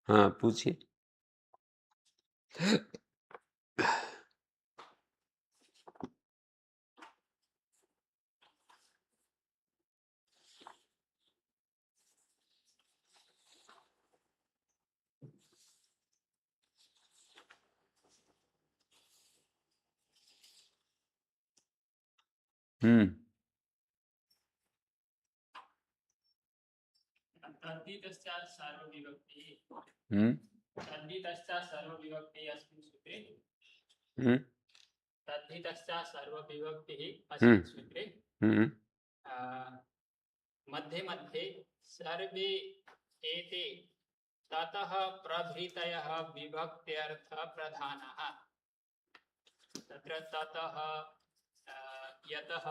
हाँ पूछिए। हम्म हम्म हम्म हम्म हम्म मध्ये मध्ये सर्वे एते ततः प्रभृतयः विभक्त्यर्थ प्रधानः। तत्र ततः यतः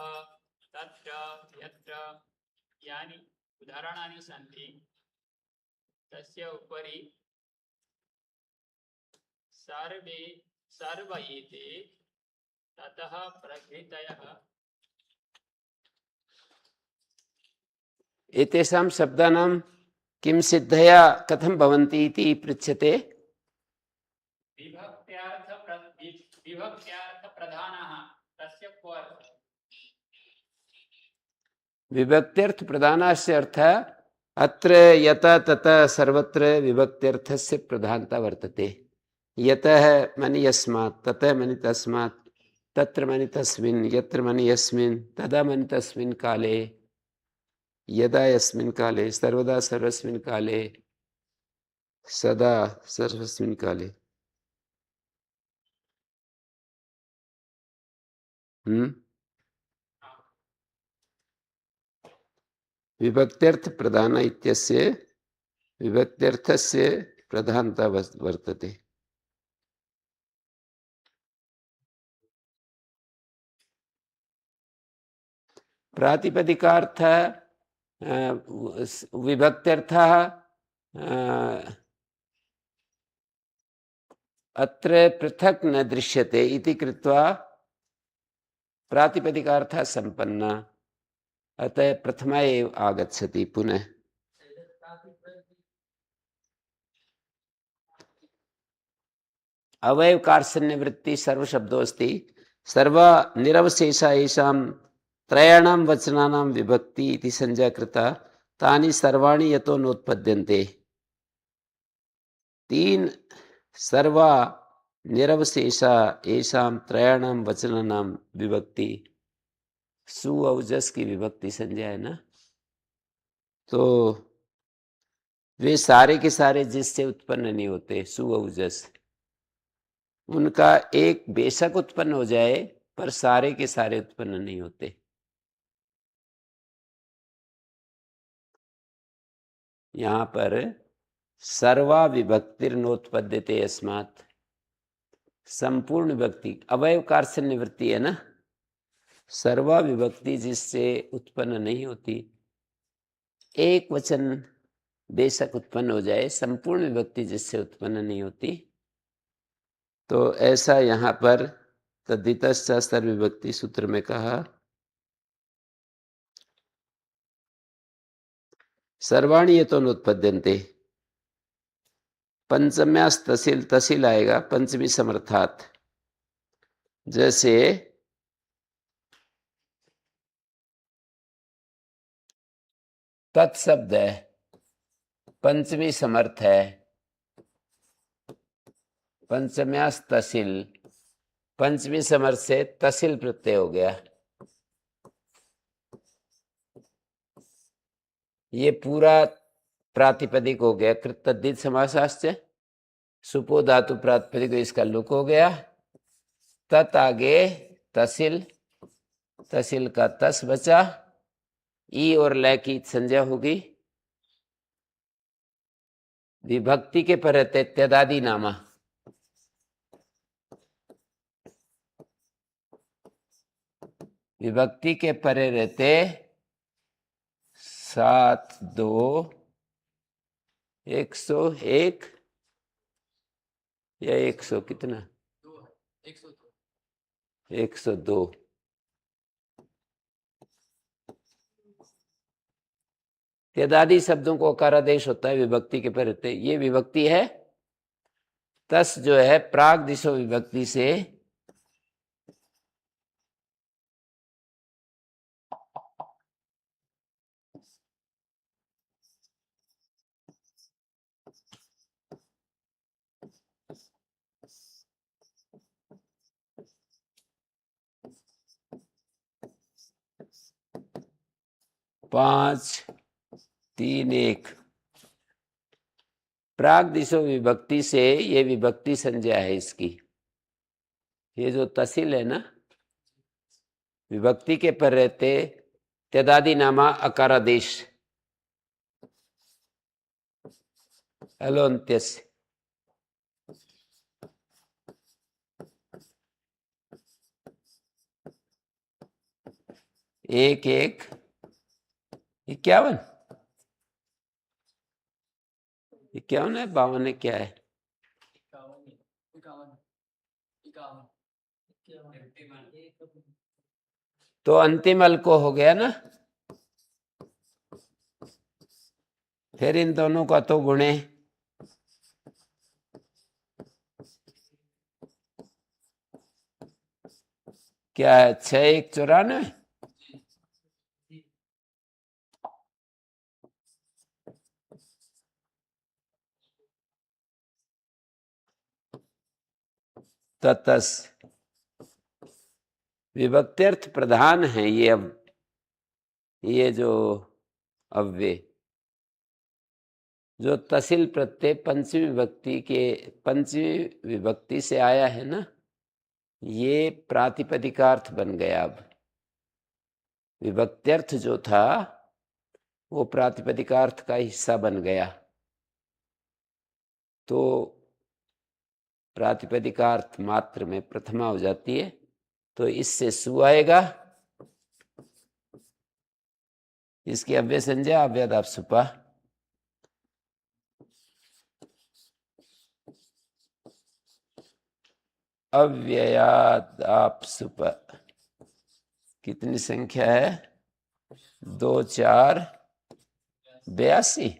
तत्र यत्र यानि उदाहरणानि सन्ति तस्य उपरि सर्वे सर्व एते ततः प्रभृतयः एतेषां शब्दानां किं सिद्धया कथं भवन्ति इति पृच्छ्यते। विभक्त्यार्थ प्रधानः तस्य को अर्थः? विभक्त्यर्थ प्रधानस्य अर्थः अत्र यथा तथा सर्वत्र विभक्त्यर्थस्य प्रधानता वर्तते। यतः मनि यस्मात्, ततः मनि तस्मात्, तत्र मनि तस्मिन्, यत्र मनि यस्मिन्, तदा मनि तस्मिन् काले, यदा यस्मिन् काले, सर्वदा सर्वस्मिन् काले, सदा सर्वस्मिन् काले। विभक्त्यर्थ प्रधान इत्यस्य विभक्त्यर्थस्य प्रधानता वर्तते। प्रातिपदिकार्थ विभक्त्यर्थः अत्र पृथक् न दृश्यते इति कृत्वा प्रातिपदिकार्थः संपन्न, अतः प्रथमा एव आगच्छति पुनः। अवयव कार्षण्य वृत्ति सर्वशब्दो अस्ति। सर्व निरवशेषा येषां त्रयाणां वचनानां विभक्ति इति संज्ञा कृता, तानि सर्वाणि यतो नोत्पद्यन्ते। तीन सर्वा निरवशेषा येषां त्रयाणां वचनानां विभक्ति, सु औजस की विभक्ति संज्ञा है ना, तो वे सारे के सारे जिससे उत्पन्न नहीं होते, सु औजस, उनका एक बेशक उत्पन्न हो जाए पर सारे के सारे उत्पन्न नहीं होते। यहाँ पर सर्वा विभक्तिर नोत्पद्यते अस्मात्, संपूर्ण विभक्ति अवयव कार्षण्य वृत्ति है ना, सर्वा विभक्ति जिससे उत्पन्न नहीं होती, एक वचन बेशक उत्पन्न हो जाए, संपूर्ण विभक्ति जिससे उत्पन्न नहीं होती, तो ऐसा यहाँ पर तद्धितश्च सर्वविभक्ति सूत्र में कहा। सर्वाणि यतो नोत्पद्यन्ते, पंचम्यास तसिल, तसिल आएगा पंचमी समर्थात। जैसे तत्शब्द है, पंचमी समर्थ है, पंचम्यास तसिल, पंचमी समर्थ से तसिल प्रत्यय हो गया। ये पूरा प्रातिपदिक हो गया। कृत तद्धित समासाश्च, सुपो धातु प्रातिपदिक, इसका लुक हो गया। तत् आगे तसिल, तसिल का तस बचा, ई और लय की संज्ञा होगी। विभक्ति के पर रहते त्यदादि नामा, विभक्ति के परे रहते 7 2 101 या 100 कितना, 102। त्यदादि शब्दों को अकारादेश होता है विभक्ति के पहले। ये विभक्ति है। तस जो है प्राग दिशो विभक्ति से पांच तीन एक प्राग दिशो विभक्ति से ये विभक्ति संज्ञा है इसकी। ये जो तहसील है ना, विभक्ति के पर रहते त्यदादि नामा अकारादेश अलोन्त्यस्य। एक एक 51 51 है, 52 है, क्या है? तो अंतिम अल को हो गया ना, फिर इन दोनों का तो गुणे क्या है? 6 1 94। ततस विभक्त्यर्थ प्रधान है ये। अब ये जो अव्यय जो तसिल प्रत्यय पंचमी विभक्ति से आया है ना, ये प्रातिपदिकार्थ बन गया। अब विभक्त्यर्थ जो था वो प्रातिपदिकार्थ का हिस्सा बन गया। तो प्रातिपदिकार्थ मात्र में प्रथमा हो जाती है, तो इससे सु आएगा। इसकी अव्यय संज्ञा अव्ययादाप सुपा। अव्ययादाप सुपा कितनी संख्या है? 2 4 82।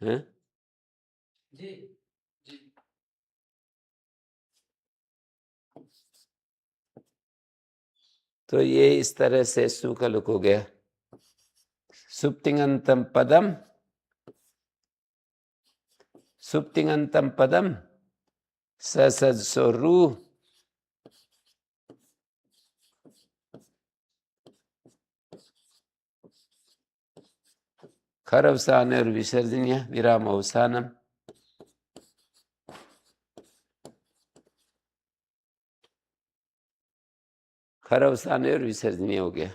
हैं? तो ये इस तरह से सु का लुक हो गया। सुप्तिंगंतम पदम सुप्तिंगंतम पदम ससु खर अवसान और विसर्जनीय विराम अवसानम। खर अवसान और विसर्जनीय हो गया।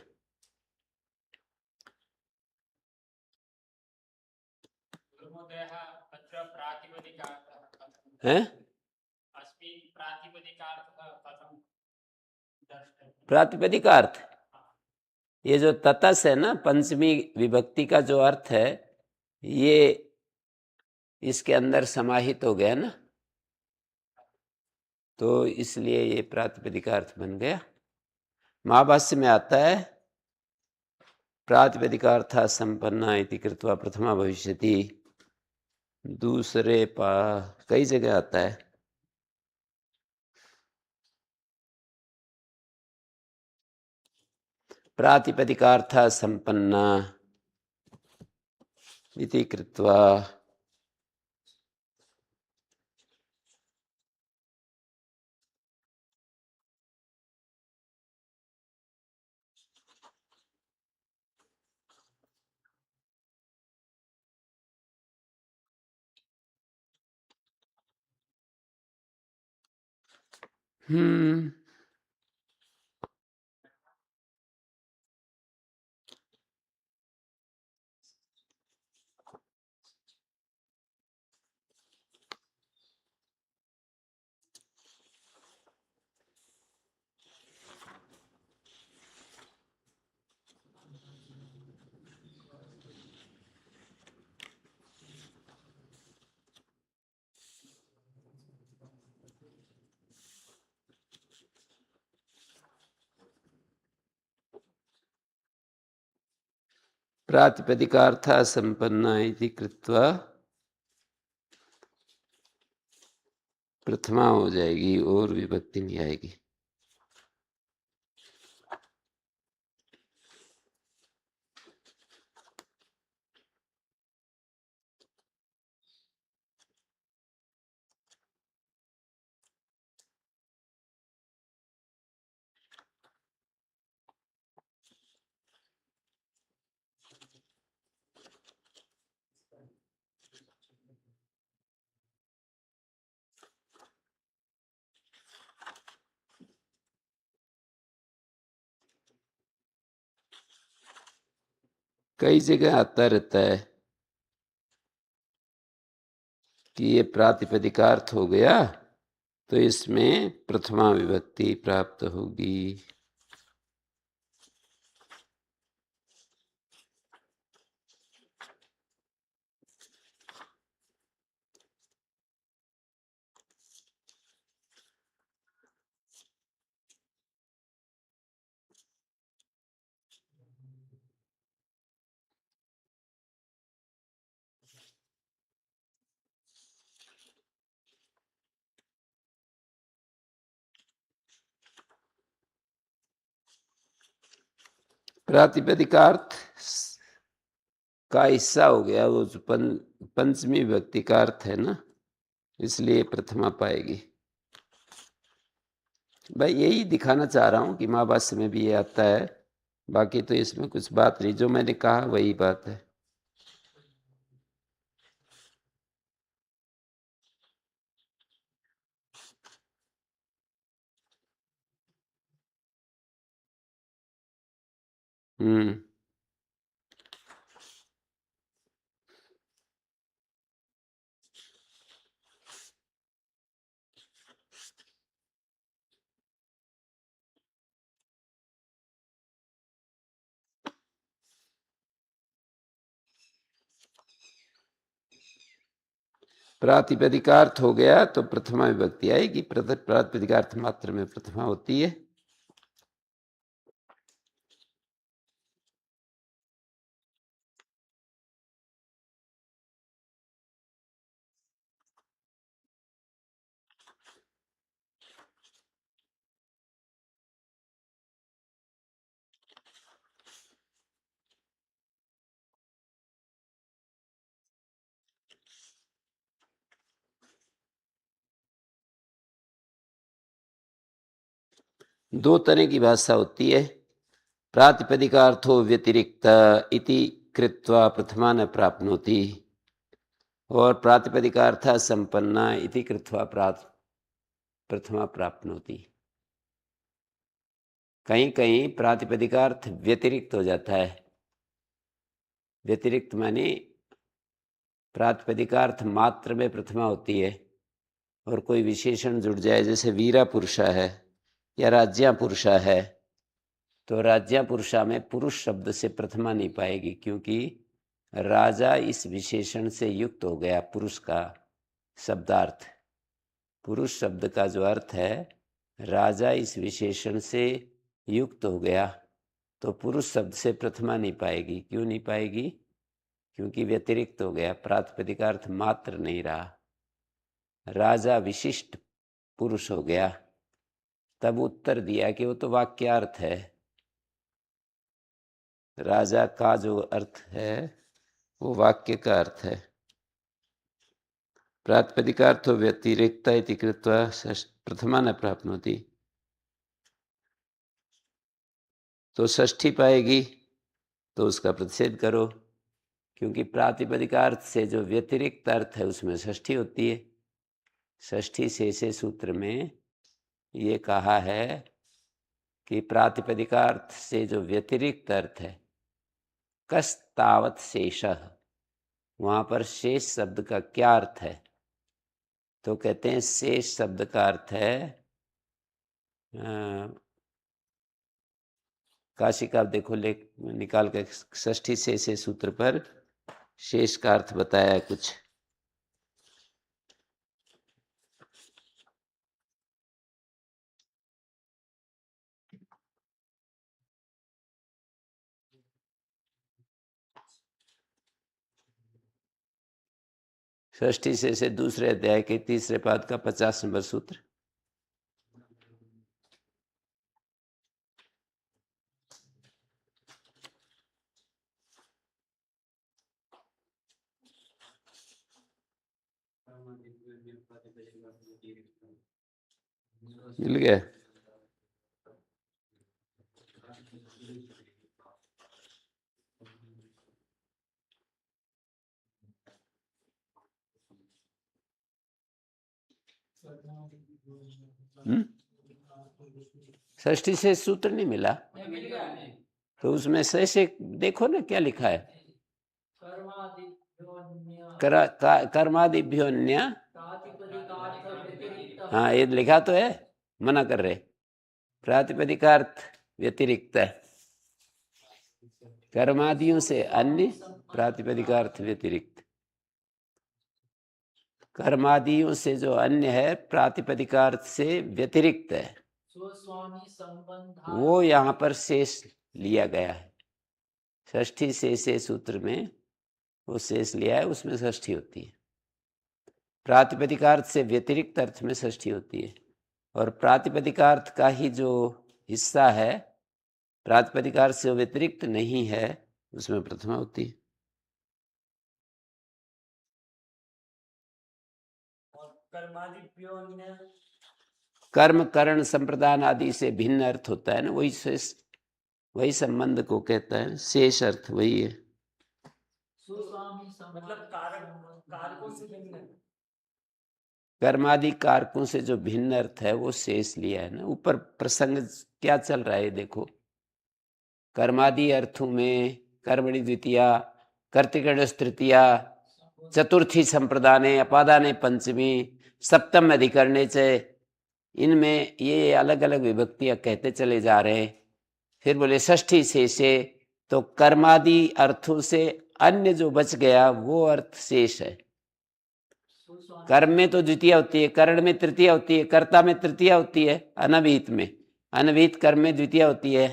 हैं? प्रातिपदिकार्थ ये जो ततस है ना, पंचमी विभक्ति का जो अर्थ है, ये इसके अंदर समाहित हो गया ना, तो इसलिए ये प्रातिपदिकार्थ बन गया। महाभाष्य में आता है प्रातिपदिकार्था संपन्ना इति कृत्वा प्रथमा भविष्यति। दूसरे कई जगह आता है। प्रातिपदिकार्था संपन्ना इति कृत्वा हम्म प्रातिपदिकार्था संपन्ना इति कृत्वा प्रथमा हो जाएगी और विभक्ति नहीं आएगी। कई जगह आता रहता है कि ये प्रातिपदिकार्थ हो गया तो इसमें प्रथमा विभक्ति प्राप्त होगी। प्रातिपदिकार्थ का हिस्सा हो गया वो जो पंचमी विभक्ति का अर्थ है ना, इसलिए प्रथमा पाएगी। भाई यही दिखाना चाह रहा हूं कि महाभाष्य में भी ये आता है, बाकी तो इसमें कुछ बात नहीं, जो मैंने कहा वही बात है। हम्म। प्रातिपदिकार्थ हो गया तो प्रथमा विभक्ति आएगी। प्रातिपदिकार्थ मात्र में प्रथमा होती है। दो तरह की भाषा होती है। प्रातिपदिकार्थो व्यतिरिक्त इति कृत्वा प्रथमा न प्राप्नोति और प्रातिपदिकार्थ संपन्ना इति कृत्वा प्रथमा प्राप्नोति। कहीं कहीं प्रातिपदिकार्थ व्यतिरिक्त हो जाता है। व्यतिरिक्त माने प्रातिपदिकार्थ मात्र में प्रथमा होती है और कोई विशेषण जुड़ जाए, जैसे वीरा पुरुषा है या राज्या पुरुषा है, तो राज्या पुरुषा में पुरुष शब्द से प्रथमा नहीं पाएगी, क्योंकि राजा इस विशेषण से युक्त हो गया। पुरुष का शब्दार्थ, पुरुष शब्द का जो अर्थ है, राजा इस विशेषण से युक्त हो गया, तो पुरुष शब्द से प्रथमा नहीं पाएगी। क्यों नहीं पाएगी? क्योंकि व्यतिरिक्त हो गया, प्रातिपदिकार्थ मात्र नहीं रहा, राजा विशिष्ट पुरुष हो गया। तब उत्तर दिया कि वो तो वाक्यार्थ है, राजा का जो अर्थ है वो वाक्य का अर्थ है। प्रातिपदिकार्थो व्यतिरिक्त इति कृत्वा प्रथमा न प्राप्नोति, तो षष्ठी पाएगी तो उसका प्रतिषेध करो, क्योंकि प्रातिपदिकार्थ से जो व्यतिरिक्त अर्थ है उसमें षष्ठी होती है। षष्ठी शेषे सूत्र में ये कहा है कि प्रातिपदिकार्थ से जो व्यतिरिक्त अर्थ है, कस्तावत शेषः, वहां पर शेष शब्द का क्या अर्थ है? तो कहते हैं शेष शब्द का अर्थ है, काशी का देखो लेख निकाल के, षष्ठी शेषे सूत्र पर शेष का अर्थ बताया कुछ। षष्ठी से दूसरे अध्याय के तीसरे पाद का 50 नंबर सूत्र। मिल गया? षष्ठी से सूत्र नहीं मिला तो उसमें से देखो ना क्या लिखा है। कर्मादिभ्योन्य, हाँ ये लिखा तो है, मना कर रहे। प्रातिपदिकार्थ व्यतिरिक्त है, कर्मादियों से अन्य, प्रातिपदिकार्थ व्यतिरिक्त। कर्मादियों से जो अन्य है प्रातिपदिकार्थ से व्यतिरिक्त है, वो यहाँ पर शेष लिया गया है। षष्ठी से सूत्र में वो शेष लिया है, उसमें षष्ठी होती है। प्रातिपदिकार्थ से व्यतिरिक्त अर्थ में षष्ठी होती है, और प्रातिपदिकार्थ का ही जो हिस्सा है प्रातिपदिकार्थ से व्यतिरिक्त नहीं है उसमें प्रथमा होती है। कर्म करण संप्रदान आदि से भिन्न अर्थ होता है ना, वही शेष, वही संबंध को कहता है, शेष अर्थ वही है। मतलब कारकों से भिन्न, कर्मादि कारकों से जो भिन्न अर्थ है वो शेष लिया है ना। ऊपर प्रसंग क्या चल रहा है देखो, कर्मादि अर्थों में कर्मणि द्वितीया, कर्तिकणस तृतीया, चतुर्थी संप्रदाने, अपादाने पंचमी, सप्तम अधिकरणे च, इनमें ये अलग अलग विभक्तियां कहते चले जा रहे हैं। फिर बोले षष्ठी से तो कर्मादि अर्थों से अन्य जो बच गया वो अर्थ शेष है। कर्म में तो द्वितीय होती है, करण में तृतीय होती है, कर्ता में तृतीय होती है, अनभिहित में, अनभिहित कर्म में द्वितीय होती है,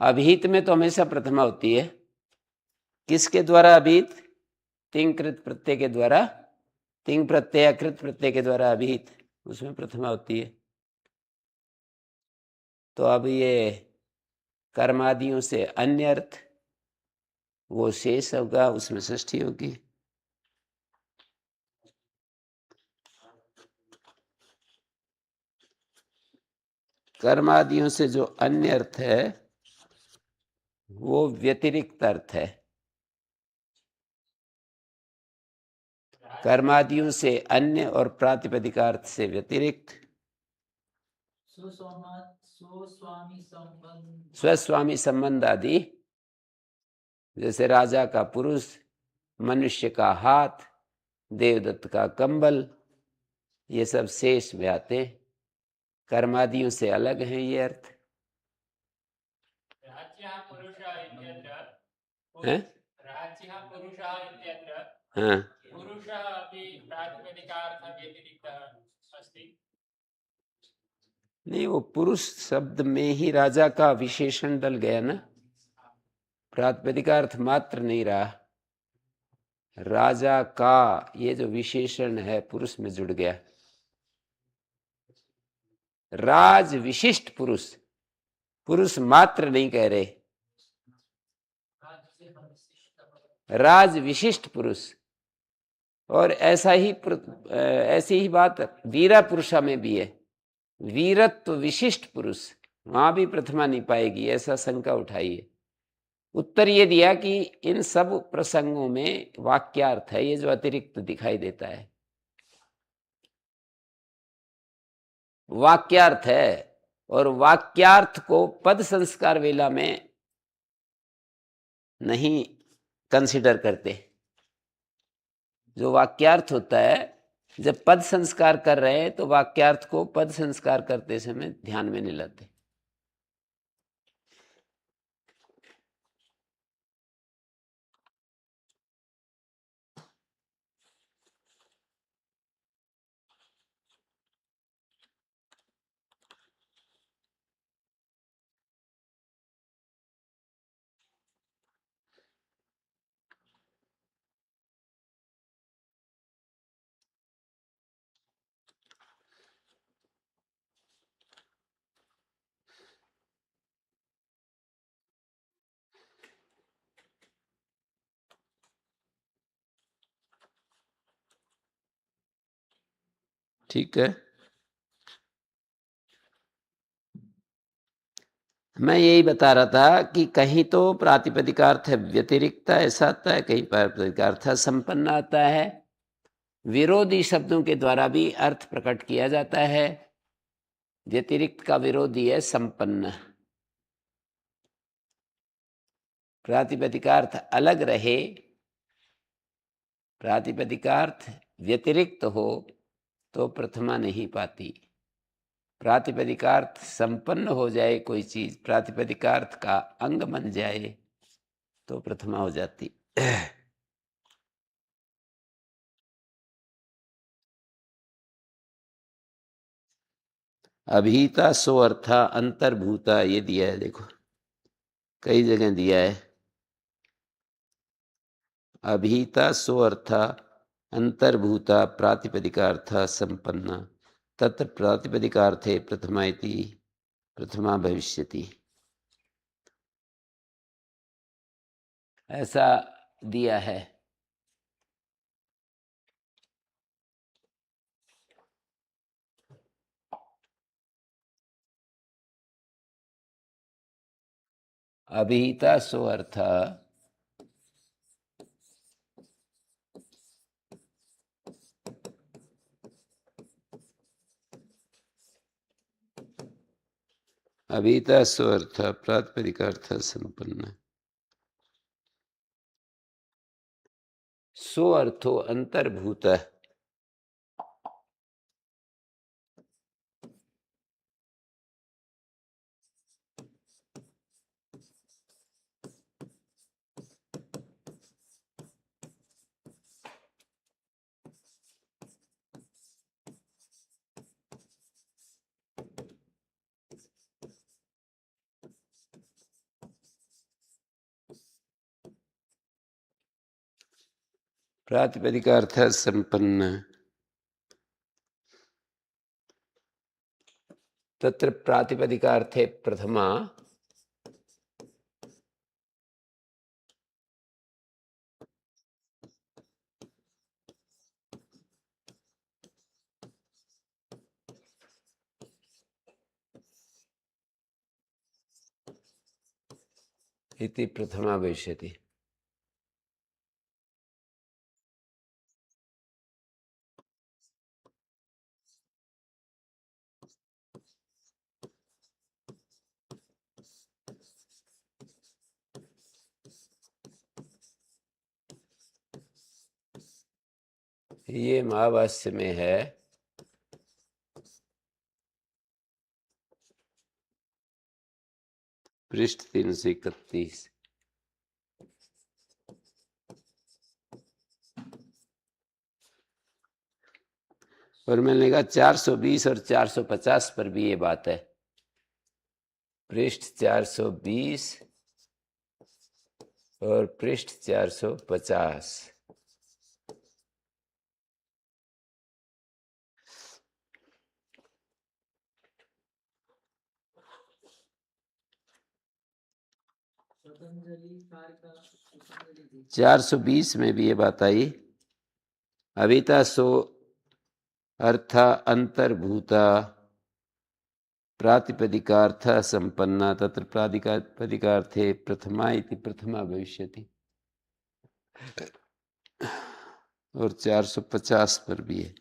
अभिहित में तो हमेशा प्रथमा होती है। किसके द्वारा अभिहित? तिंग कृत प्रत्यय के द्वारा, तिंग प्रत्यय कृत प्रत्यय के द्वारा अभिहित, उसमें प्रथमा होती है। तो अब ये कर्मादियों से अन्य अर्थ वो शेष होगा, उसमें षष्ठी होगी। कर्मादियों से जो अन्य अर्थ है वो व्यतिरिक्त अर्थ है। कर्मादियों से अन्य और प्रातिपदिकार्थ से व्यतिरिक्त स्वस्वामी संबंध आदि, जैसे राजा का पुरुष, मनुष्य का हाथ, देवदत्त का कंबल, ये सब शेष में आते, कर्मादियों से अलग हैं ये अर्थ हैं। हाँ, नहीं वो पुरुष शब्द में ही राजा का विशेषण डल गया ना, प्रातिपदिकार्थ मात्र नहीं रहा, राजा का ये जो विशेषण है पुरुष में जुड़ गया। राज विशिष्ट पुरुष, पुरुष मात्र नहीं कह रहे, राज विशिष्ट पुरुष। और ऐसा ही ऐसी ही बात वीरा पुरुषा में भी है, वीरत्व विशिष्ट पुरुष, वहां भी प्रथमा नहीं पाएगी, ऐसा शंका उठाई है। उत्तर ये दिया कि इन सब प्रसंगों में वाक्यार्थ है, ये जो अतिरिक्त दिखाई देता है वाक्यार्थ है, और वाक्यार्थ को पद संस्कार वेला में नहीं कंसिडर करते। जो वाक्यार्थ होता है, जब पद संस्कार कर रहे हैं तो वाक्यार्थ को पद संस्कार करते समय ध्यान में नहीं लाते। ठीक है, मैं यही बता रहा था कि कहीं तो प्रातिपदिकार्थ व्यतिरिक्त ऐसा आता है, कहीं प्रातिपदिकार्थ संपन्न आता है। विरोधी शब्दों के द्वारा भी अर्थ प्रकट किया जाता है। व्यतिरिक्त का विरोधी है संपन्न। प्रातिपदिकार्थ अलग रहे, प्रातिपदिकार्थ व्यतिरिक्त हो तो प्रथमा नहीं पाती। प्रातिपदिकार्थ संपन्न हो जाए, कोई चीज प्रातिपदिकार्थ का अंग बन जाए तो प्रथमा हो जाती। अभीता सो अर्था अंतर्भूता, ये दिया है, देखो कई जगह दिया है। अभीता सो अर्था अंतर्भूता प्रातिपदिकार्थ संपन्ना तत्र प्रातिपदिकार्थे प्रथमा इति प्रथमा भविष्यति, ऐसा दिया है। अभीता सो अर्थ अभीता सो अर्थ प्रातिपदिकार्थ संपन्न। सो अर्थो अंतर्भूत, प्रातिपदिकार्थ संपन्न तत्र प्रातिपदिकार्थे प्रथमा इति प्रथमा भविष्यति। ये महाभाष्य में है। पृष्ठ 331। और मैंने कहा 420 और 450 पर भी ये बात है। पृष्ठ 420 और पृष्ठ 450। पतंजलि कार्य का पतंजलि जी 420 में भी ये बात आई। अभिता सो अर्था अंतर्भूता प्रातिपदिकार्थ संपन्ना तत्र प्रातिपदिकार्थे प्रथमा इति प्रथमा भविष्यति। और 450 पर भी है,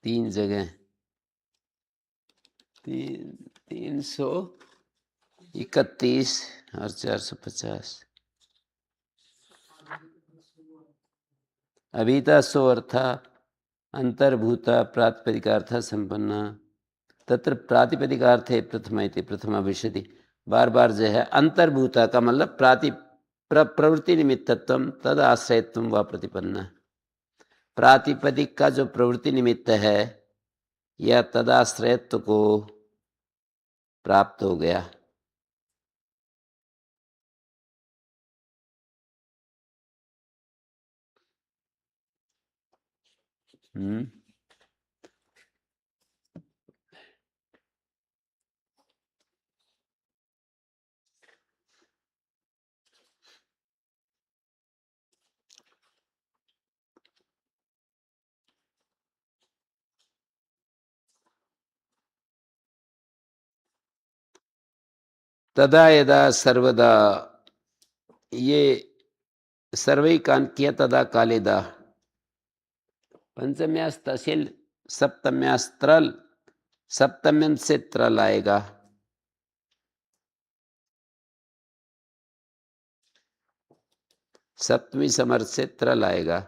3 जगह। 331 और 450। अभीता सो अर्था अंतर्भूता प्रातिपदिकार्थ संपन्ना तत्र प्रातिपदिकार्थे प्रथमा इति प्रथमा भविष्यति। बार बार जो है अंतर्भूता का मतलब प्रवृत्ति निमित्तत्व तद आश्रयत्व व प्रतिपन्न। प्रातिपदिक का जो प्रवृत्ति निमित्त है या तदाश्रयत्व को प्राप्त हो गया। हम्म, तदा यदा सर्वदा, ये सर्वैकान्त्य तदा कालेदा, पंचम्यास्तसिल, सप्तम्यास्त्रल, सप्तम्यंत से त्रल आएगा, सप्तमी समर्थ से त्रल आएगा।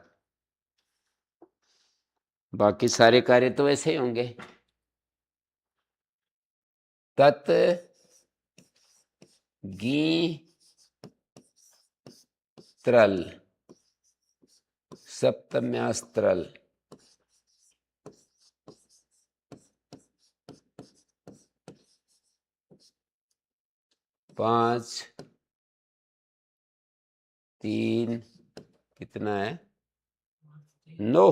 बाकी सारे कार्य तो ऐसे ही होंगे। तत् गी त्रल, सप्तम्यास्त्रल, पांच, तीन, कितना है, 9।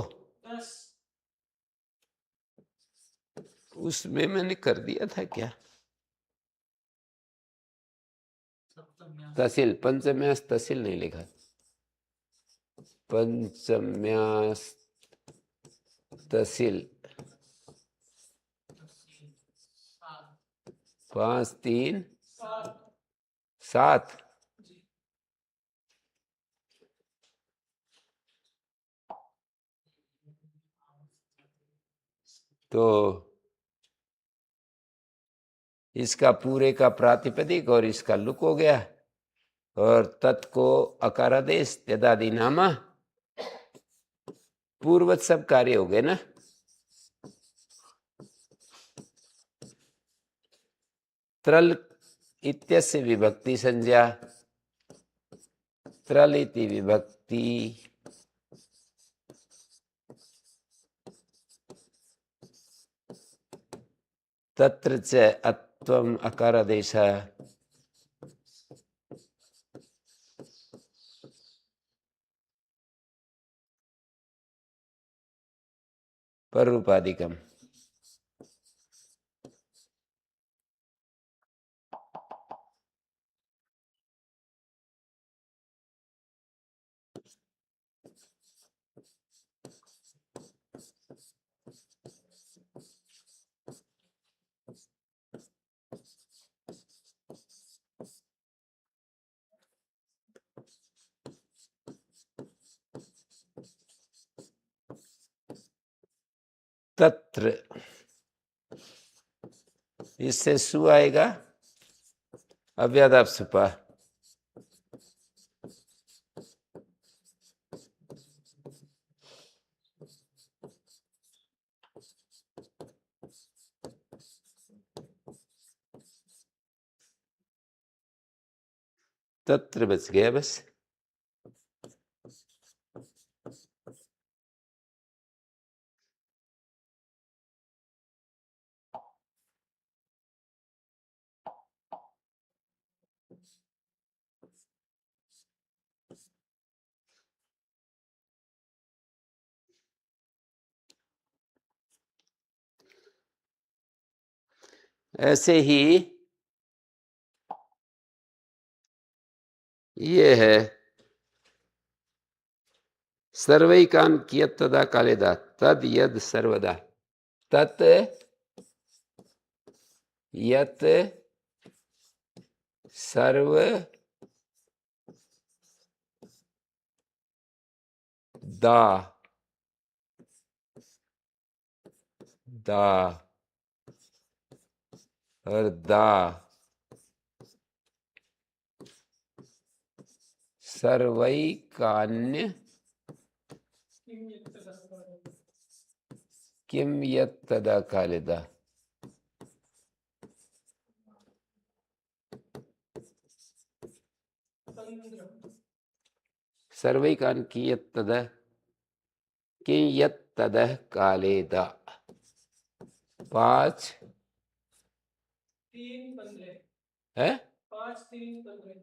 उसमें मैंने कर दिया था क्या, तहसील, पंचम्यास तहसील नहीं लिखा, पंचम्यास तहसील, 5, 3, 7। तो इसका पूरे का प्रातिपदिक और इसका लुक हो गया, और तत् को अकारादेश यदादि नामा, पूर्वत सब कार्य हो गए ना। त्रल इत्यस्य विभक्ति संज्ञा, त्रल इति विभक्ति, तत्र च अत्वम अकारादेश, पररूपादिकम। तत्र, इससे सु आएगा, अव्यादाप सुपा, तत्र बच गया बस। ऐसे ही ये है, सर्वैकान कियत तदा कालेदा, तद यद सर्वदा, तत् यत सर्व दा, दा और दा, सर्वैकान्य किम यत तदा कालेदा, सर्वैकान कियत तदा किं यत तदह कालेदा, 5, 3, 15 है। 5, 3, 15।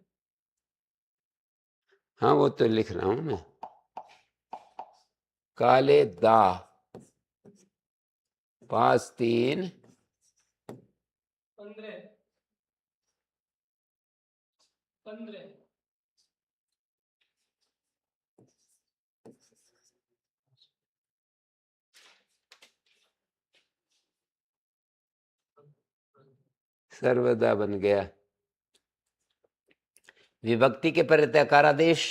हाँ वो तो लिख रहा हूं मैं, काले दा, 5, 3, 15 15। सर्वदा बन गया। विभक्ति के परे अकारादेश,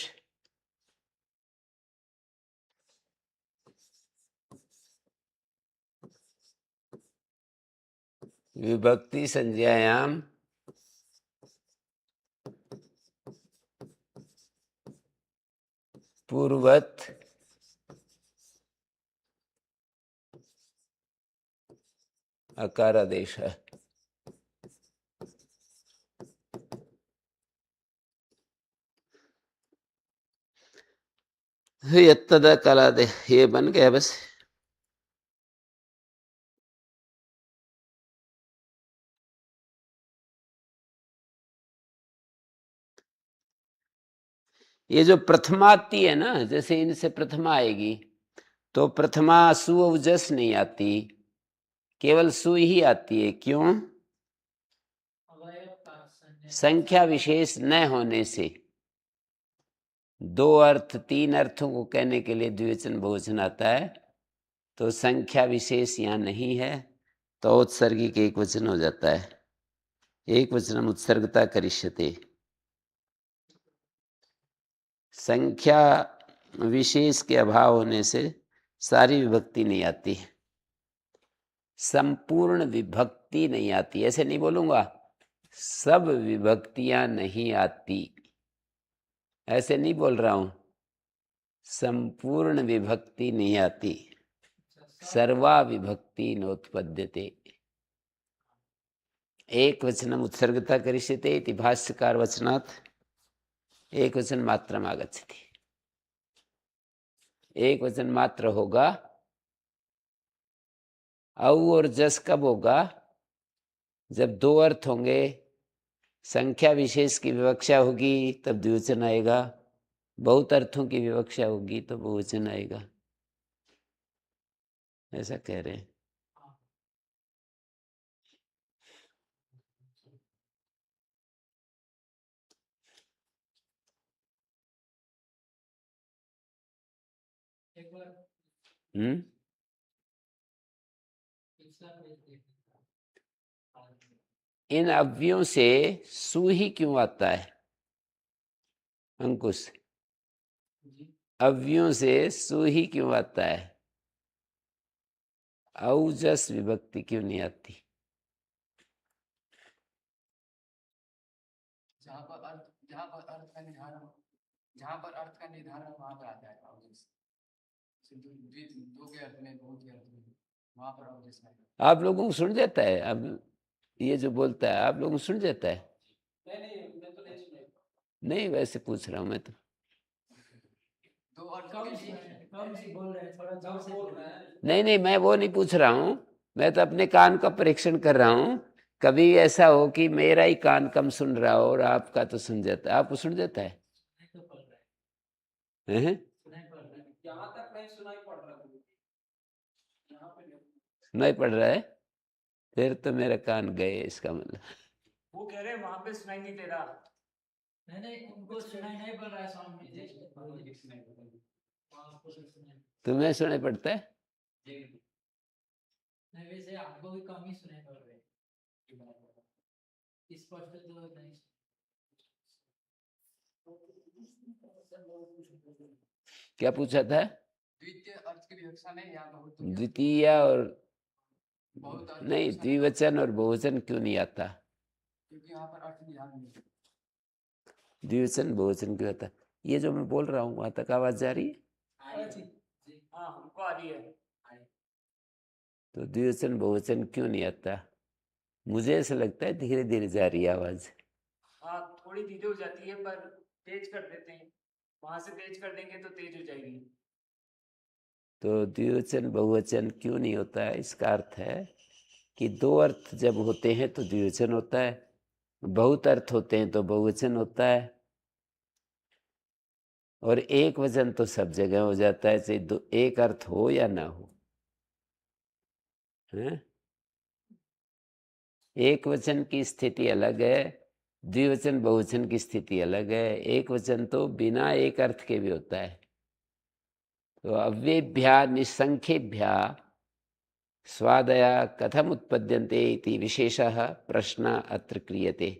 विभक्ति संज्ञायाम पूर्वत अकारादेश है। यत्तदा कलादे, ये बन गया बस। ये जो प्रथमाती है ना, जैसे इनसे प्रथमा आएगी तो प्रथमा सु औजस नहीं आती, केवल सु ही आती है। क्यों? संख्या विशेष न होने से। दो अर्थ तीन अर्थों को कहने के लिए द्विवचन बहुवचन आता है, तो संख्या विशेष यहाँ नहीं है तो औत्सर्गिक एक वचन हो जाता है। एक वचनम उत्सर्गता करिष्यते। संख्या विशेष के अभाव होने से सारी विभक्ति नहीं आती, संपूर्ण विभक्ति नहीं आती। ऐसे नहीं बोलूंगा सब विभक्तियां नहीं आती, ऐसे नहीं बोल रहा हूं। संपूर्ण विभक्ति नहीं आती। सर्वा विभक्ति नोत्पद्यते। एक वचनम उत्सर्गता करिष्यते इति भाष्यकार वचनात् एक वचन मात्रम आगच्छति। एक वचन मात्र होगा। औ और जस कब होगा? जब दो अर्थ होंगे, संख्या विशेष की विवक्षा होगी तब द्विवचन आएगा, बहुत अर्थों की विवक्षा होगी तो बहुवचन आएगा। ऐसा कह रहे हैं। एक बार इन अव्ययों से सु ही क्यों आता है अंकुश? अव्ययों से सु ही क्यों आता है? औजस विभक्ति क्यों नहीं आती? जहाँ पर अर्थ का निर्धारण वहाँ पर आता है औजस। दो के अर्थ में, बहुत के अर्थ में वहाँ पर औजस है। आप लोगों को सुन जाता है? अब ये जो बोलता है आप लोगों को सुन जाता है? नहीं, मैं तो नहीं सुना। नहीं, वैसे पूछ रहा हूँ मैं तो। दो अर्थ कम के से लिए कम से बोल रहे हैं, थोड़ा जोर से बोल रहे हैं। नहीं, मैं वो नहीं पूछ रहा हूँ। मैं तो अपने कान का परीक्षण कर रहा हूँ। कभी ऐसा हो कि मेरा ही कान कम सुन रहा हो और आपका तो सुन जाता है। आपको सुन जाता है? तो पढ़ रहे हैं, हैं? सुनाई पड़ रहा है। यहाँ तक नहीं सुनाई पड़ रहा है, यहाँ पे नहीं। नहीं पढ़ रहा है? फिर तो मेरा कान गए इसका मतलब। वो कह रहे हैं वहां पे सुनाई नहीं दे रहा। नहीं, उनको सुनाई नहीं पड़ रहा है सामने। आपको सुनाई तुम्हें सुनाई पड़ता है? नहीं, वैसे आपको भी कम ही सुनाई पड़ रहे हैं। स्पष्ट तो नहीं। क्या पूछा था? द्वितीय अर्थ की विवक्षा नहीं, यहाँ बहुत द्वितीय और बहुत अर्थ नहीं, द्विवचन और बहुवचन क्यों नहीं आता? क्योंकि यहाँ पर अर्थ निधान नहीं है। द्विवचन बहुवचन क्यों आता? ये जो मैं बोल रहा हूँ वहां तक आवाज जा रही है? हाँ, हमको आ रही है। तो द्विवचन बहुवचन क्यों नहीं आता? मुझे ऐसा लगता है धीरे धीरे जा रही है आवाज। हाँ, थोड़ी धीरे हो जाती है पर तेज कर देते हैं। वहां से तेज कर देंगे तो तेज हो जाएगी। तो द्विवचन बहुवचन क्यों नहीं होता है? इसका अर्थ है कि दो अर्थ जब होते हैं तो द्विवचन होता है, बहुत अर्थ होते हैं तो बहुवचन होता है, और एक वचन तो सब जगह हो जाता है, चाहे दो एक अर्थ हो या ना हो। हैं? एक वचन की स्थिति अलग है, द्विवचन बहुवचन की स्थिति अलग है। एक वचन तो बिना एक अर्थ के भी होता है। तो अव्येभ्या निसंख्येभ्या स्वादया कथम उत्पद्यन्ते इति विशेषः प्रश्न अत्र क्रियते।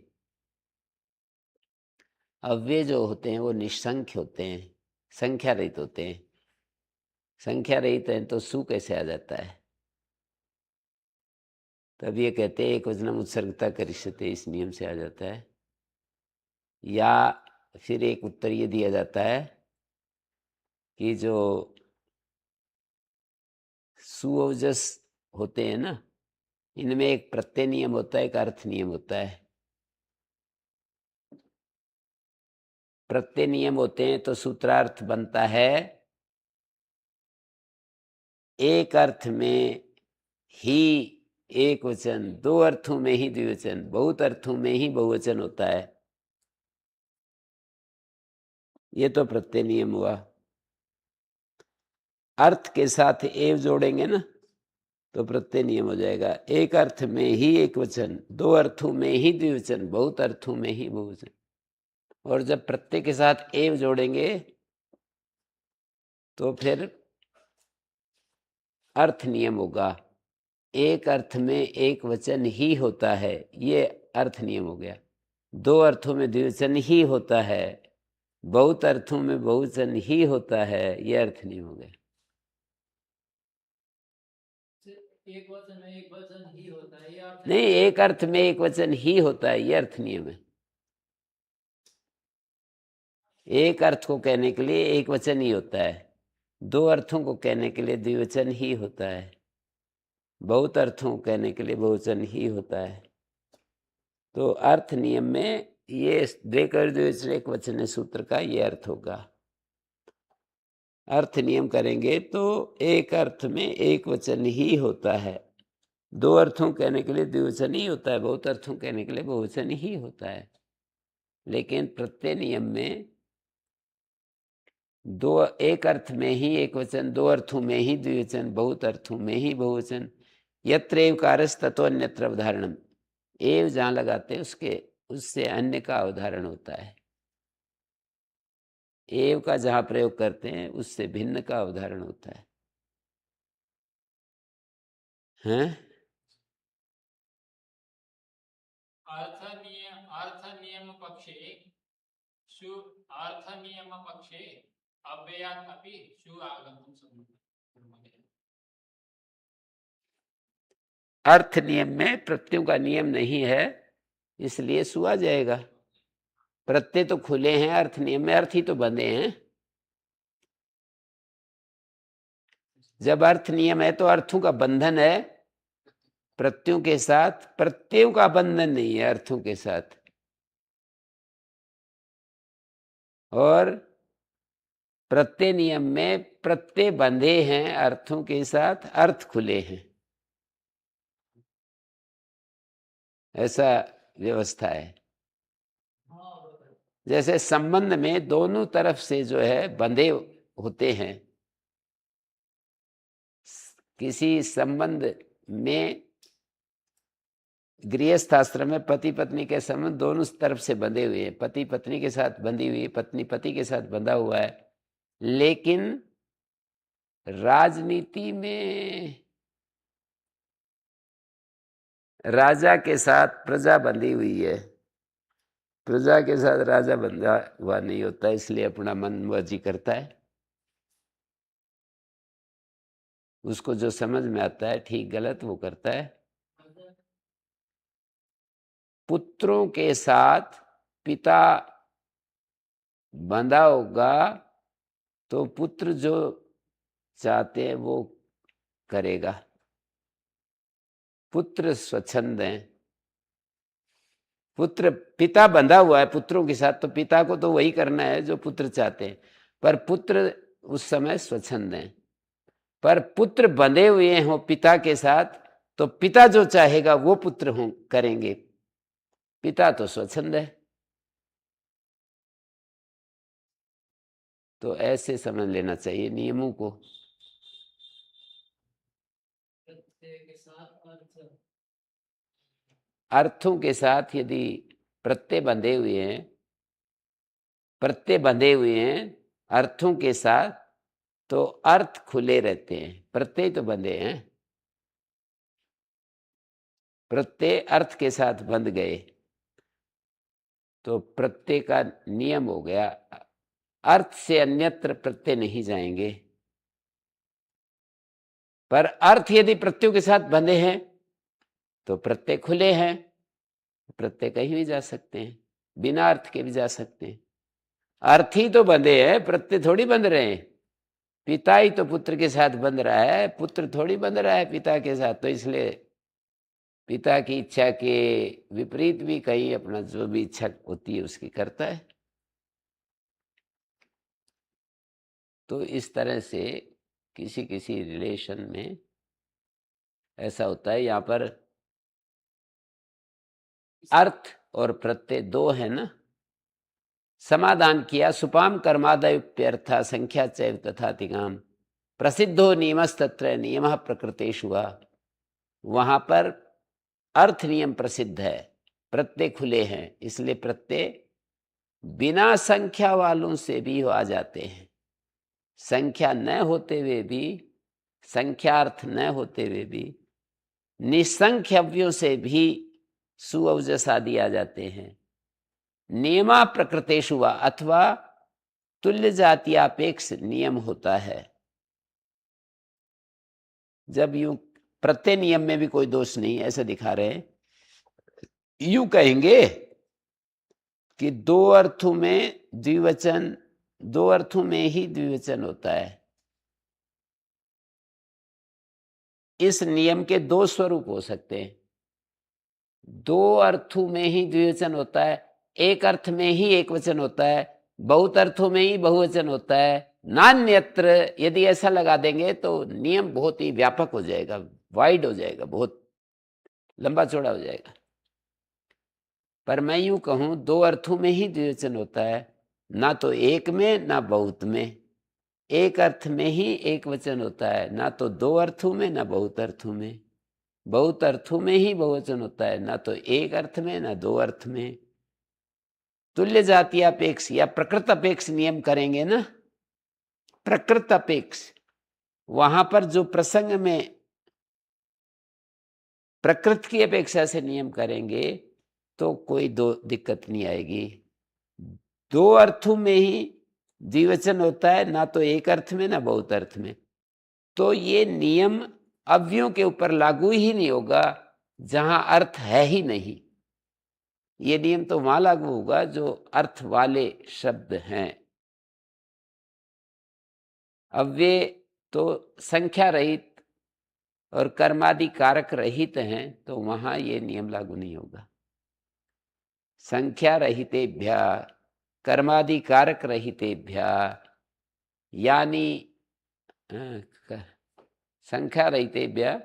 अव्यय जो होते हैं वो निसंख्य होते हैं, संख्या रहित होते हैं। संख्या रहित है तो सु कैसे आ जाता है? तब ये कहते हैं एक वचनम उत्सर्गता करिष्यते, इस नियम से आ जाता है। या फिर एक उत्तर ये दिया जाता है कि जो सुओजस होते हैं ना, इनमें एक प्रत्यय नियम होता है, एक अर्थ नियम होता है। प्रत्यय नियम होते हैं तो सूत्रार्थ बनता है एक अर्थ में ही एक वचन, दो अर्थों में ही द्विवचन, बहुत अर्थों में ही बहुवचन होता है। ये तो प्रत्यय नियम हुआ। अर्थ के साथ एव जोड़ेंगे ना तो प्रत्यय नियम हो जाएगा। एक अर्थ में ही एक वचन, दो अर्थों में ही द्विवचन, बहुत अर्थों में ही बहुवचन। और जब प्रत्यय के साथ एव जोड़ेंगे तो फिर अर्थ नियम होगा। एक अर्थ में एक वचन ही होता है, ये अर्थ नियम हो गया। दो अर्थों में द्विवचन ही होता है, बहुत अर्थों में बहुवचन ही होता है, ये अर्थ नियम हो गया। एक वचन में एक वचन ही होता है, ये अर्थ नहीं, एक अर्थ में एक वचन ही होता है, ये अर्थ नियम है। एक अर्थ को कहने के लिए एक वचन ही होता है, दो अर्थों को कहने के लिए द्विवचन ही होता है, बहुत अर्थों को कहने के लिए बहुवचन ही होता है। तो अर्थ नियम में ये द्वेकर द्विवचन एक वचन सूत्र का ये अर्थ होगा। अर्थ नियम करेंगे तो एक अर्थ में एक वचन ही होता है, दो अर्थों कहने के लिए द्विवचन ही होता है, बहुत अर्थों कहने के लिए बहुवचन ही होता है। लेकिन प्रत्यय नियम में दो, एक अर्थ में ही एक वचन, दो अर्थों में ही द्विवचन, बहुत अर्थों में ही बहुवचन। यत्र एवकारस् ततो अन्यत्र अवधारणम, एव जहाँ लगाते हैं उससे अन्य का अवधारण होता है। एव का जहाँ प्रयोग करते हैं उससे भिन्न का अवधारण होता है। हैं? अर्थ नियम पक्षे शु अर्थ नियम पक्षे अव्ययात् अपि शु आगन्तुं शक्नोति। अर्थ नियम में प्रत्ययों का नियम नहीं है, इसलिए सु आ जाएगा। प्रत्यय तो खुले हैं, अर्थ नियम में अर्थ ही तो बंधे हैं। जब अर्थ नियम है तो अर्थों का बंधन है प्रत्ययों के साथ, प्रत्ययों का बंधन नहीं है अर्थों के साथ। और प्रत्यय नियम में प्रत्यय बंधे हैं अर्थों के साथ, अर्थ खुले हैं, ऐसा व्यवस्था है। जैसे संबंध में दोनों तरफ से जो है बंधे होते हैं। किसी संबंध में गृहस्थ आश्रम में पति पत्नी के संबंध दोनों तरफ से बंधे हुए हैं, पति पत्नी के साथ बंधी हुई है, पत्नी पति के साथ बंधा हुआ है। लेकिन राजनीति में राजा के साथ प्रजा बंधी हुई है, प्रजा के साथ राजा बंधा हुआ नहीं होता, इसलिए अपना मन मर्जी करता है। उसको जो समझ में आता है ठीक गलत वो करता है। पुत्रों के साथ पिता बंधा होगा तो पुत्र जो चाहते हैं वो करेगा। पुत्र स्वच्छंद हैं, पुत्र पिता बंधा हुआ है पुत्रों के साथ तो पिता को तो वही करना है जो पुत्र चाहते हैं, पर पुत्र उस समय स्वच्छंद हैं। पर पुत्र बंधे हुए हों पिता के साथ तो पिता जो चाहेगा वो पुत्र हों करेंगे, पिता तो स्वच्छंद है। तो ऐसे समझ लेना चाहिए नियमों को। प्रत्यय के साथ अर्थ, अर्थों के साथ यदि प्रत्यय बंधे हुए हैं, प्रत्यय बंधे हुए हैं अर्थों के साथ तो अर्थ खुले रहते हैं, प्रत्यय तो बंधे हैं। प्रत्यय अर्थ के साथ बंध गए तो प्रत्यय का नियम हो गया, अर्थ से अन्यत्र प्रत्यय नहीं जाएंगे। पर अर्थ यदि प्रत्ययों के साथ बंधे हैं तो प्रत्यय खुले हैं, प्रत्यय कहीं भी जा सकते हैं, बिना अर्थ के भी जा सकते हैं। अर्थ ही तो बंधे हैं, प्रत्यय थोड़ी बंध रहे हैं। पिता ही तो पुत्र के साथ बंध रहा है, पुत्र थोड़ी बंध रहा है पिता के साथ। तो इसलिए पिता की इच्छा के विपरीत भी कहीं अपना जो भी इच्छा होती है उसकी करता है। तो इस तरह से किसी किसी रिलेशन में ऐसा होता है। यहाँ पर अर्थ और प्रत्यय दो है ना। समाधान किया, सुपाम कर्मादयुप्यर्था संख्या चैव तथा तिगाम प्रसिद्धो नियमस्तत्र नियमः प्रकृतेषु वा। वहां पर अर्थ नियम प्रसिद्ध है, प्रत्यय खुले हैं, इसलिए प्रत्यय बिना संख्या वालों से भी आ जाते हैं। संख्या न होते हुए भी, संख्यार्थ न होते हुए भी निसंख्य अव्ययों से भी सुअवजस आदि आ जाते हैं। नियमा प्रकृतेषु वा, अथवा तुल्य जातीयापेक्ष नियम होता है। जब यूं प्रत्यय नियम में भी कोई दोष नहीं, ऐसा दिखा रहे हैं। यूं कहेंगे कि दो अर्थों में द्विवचन, दो अर्थों में ही द्विवचन होता है। इस नियम के दो स्वरूप हो सकते हैं। दो अर्थों में ही द्विवचन होता है, एक अर्थ में ही एक वचन होता है, बहुत अर्थों में ही बहुवचन होता है, नान्यत्र। यदि ऐसा लगा देंगे तो नियम बहुत ही व्यापक हो जाएगा, वाइड हो जाएगा, बहुत लंबा चौड़ा हो जाएगा। पर मैं यूं कहूं, दो अर्थों में ही द्विवचन होता है, ना तो एक में ना बहुत में। एक अर्थ में ही एक वचन होता है, ना तो दो अर्थों में ना बहुत अर्थों में। बहुत अर्थों में ही बहुवचन होता है, ना तो एक अर्थ में ना दो अर्थ में। तुल्य जातीयापेक्ष या प्रकृत अपेक्ष नियम करेंगे ना, प्रकृत अपेक्ष, वहां पर जो प्रसंग में प्रकृति की अपेक्षा से नियम करेंगे तो कोई दो दिक्कत नहीं आएगी। दो अर्थों में ही द्विवचन होता है, ना तो एक अर्थ में ना बहुत अर्थ में। तो ये नियम अव्ययों के ऊपर लागू ही नहीं होगा जहां अर्थ है ही नहीं। ये नियम तो वहां लागू होगा जो अर्थ वाले शब्द हैं। अव्यय तो संख्या रहित और कर्मादि कारक रहित हैं, तो वहां ये नियम लागू नहीं होगा। संख्या रहितेभ्य कर्मादि कारक रहितेभ्य, यानी संख्या रहितेभ्य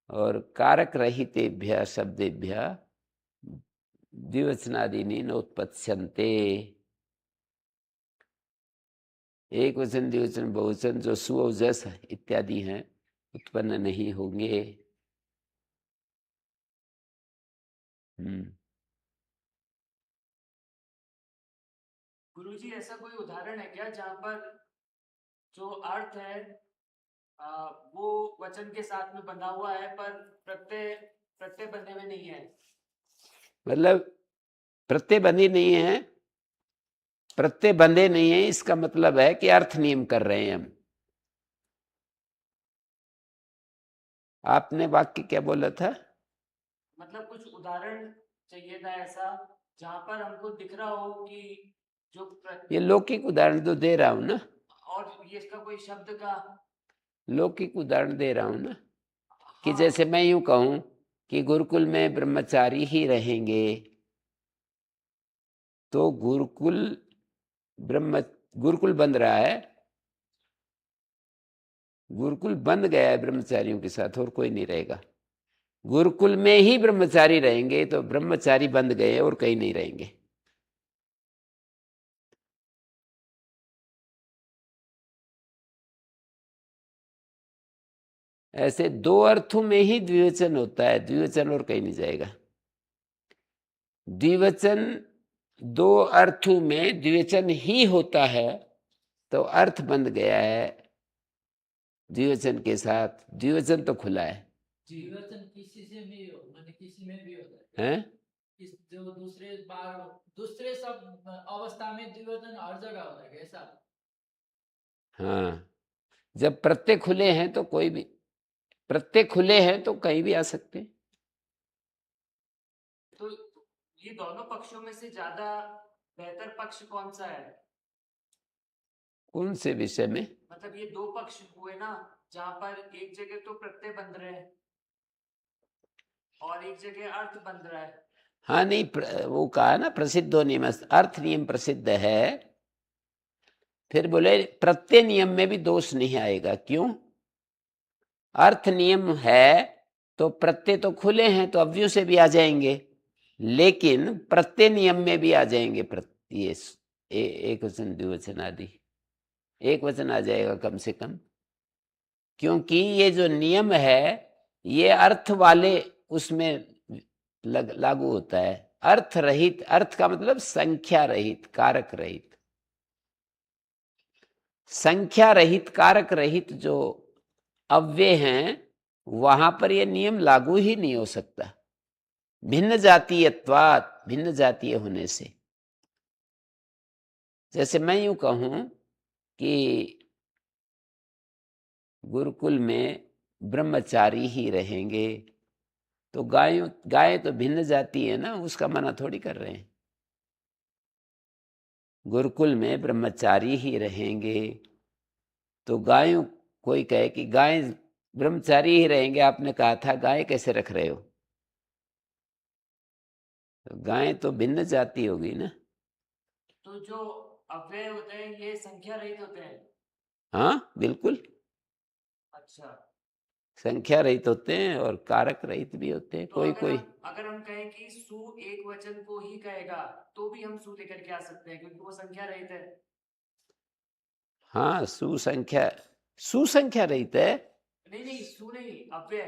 और कारक रहितेभ्य शब्देभ्य द्विवचनादीनि नोत्पत्स्यन्ते। एक वचन, द्विवचन, बहुवचन जो सुअवजस इत्यादि हैं उत्पन्न नहीं होंगे। गुरुजी, ऐसा कोई उदाहरण है क्या जहाँ पर जो अर्थ है वो वचन के साथ में बंधा हुआ है पर प्रत्यय प्रत्यय बंधे हुए नहीं है? मतलब प्रत्यय बंधे नहीं है, प्रत्यय बंधे नहीं है, इसका मतलब है कि अर्थ नियम कर रहे हैं हम। आपने वाक्य क्या बोला था? मतलब कुछ उदाहरण चाहिए था ऐसा जहाँ पर हमको दिख रहा हो कि जो ये लौकिक उदाहरण तो दे रहा हूं ना, और ये इसका कोई शब्द का लौकिक उदाहरण दे रहा हूं ना, कि हाँ, जैसे मैं यूं कहूं कि गुरुकुल में ब्रह्मचारी ही रहेंगे, तो गुरुकुल बंद रहा है, गुरुकुल बंद गया है ब्रह्मचारियों के साथ और कोई नहीं रहेगा। गुरुकुल में ही ब्रह्मचारी रहेंगे तो ब्रह्मचारी बंद गए और कहीं नहीं रहेंगे। ऐसे दो अर्थों में ही द्विवचन होता है, द्विवचन और कहीं नहीं जाएगा। द्विवचन दो अर्थों में द्विवचन ही होता है तो अर्थ बंध गया है द्विवचन के साथ, द्विवचन तो खुला है। द्विवचन किसी से भी हो, माने किसी में भी होता है। हैं? इस जो दूसरे सब अवस्था में द्विवचन हर जगह होता है ऐसा? हाँ, जब प्रत्यय खुले हैं तो कोई भी, प्रत्यय खुले हैं तो कहीं भी आ सकते हैं। तो ये दोनों पक्षों में से ज्यादा बेहतर पक्ष कौन सा है? कौन से विषय में? मतलब ये दो पक्ष हुए ना, जहाँ पर एक जगह तो प्रत्यय बन रहे हैं और एक जगह अर्थ बन रहा है। हाँ नहीं, वो कहा ना प्रसिद्धो नियम, अर्थ नियम प्रसिद्ध है। फिर बोले प्रत्यय नियम में भी दोष नहीं आएगा। क्यों? अर्थ नियम है तो प्रत्यय तो खुले हैं तो अव्यय से भी आ जाएंगे, लेकिन प्रत्यय नियम में भी आ जाएंगे प्रत्यय, एक वचन द्विवचन आदि, एक वचन आ जाएगा कम से कम। क्योंकि ये जो नियम है ये अर्थ वाले उसमें लागू होता है। अर्थ रहित, अर्थ का मतलब संख्या रहित, कारक रहित, संख्या रहित, कारक रहित जो अव्यय हैं वहां पर यह नियम लागू ही नहीं हो सकता, भिन्न जातीयत्वात्, भिन्न जातीय होने से। जैसे मैं यूं कहूं कि गुरुकुल में ब्रह्मचारी ही रहेंगे, तो गाय तो भिन्न जाति है ना, उसका मना थोड़ी कर रहे हैं। गुरुकुल में ब्रह्मचारी ही रहेंगे तो गायों, कोई कहे कि गाय ब्रह्मचारी ही रहेंगे, आपने कहा था गाय कैसे रख रहे हो? तो गाय तो भिन्न जाति होगी ना। तो जो अव्यय होते हैं ये संख्या रहित होते हैं? हाँ बिल्कुल, अच्छा। संख्या रहित होते हैं और कारक रहित भी होते हैं। तो कोई कोई अगर हम कहें कि सु एक वचन को ही कहेगा तो भी हम सु लेकर के आ सकते हैं क्योंकि वो संख्या रहित है। हाँ, सुसंख्या, सुसंख्या रहित है। नहीं सु नहीं, अव्यय।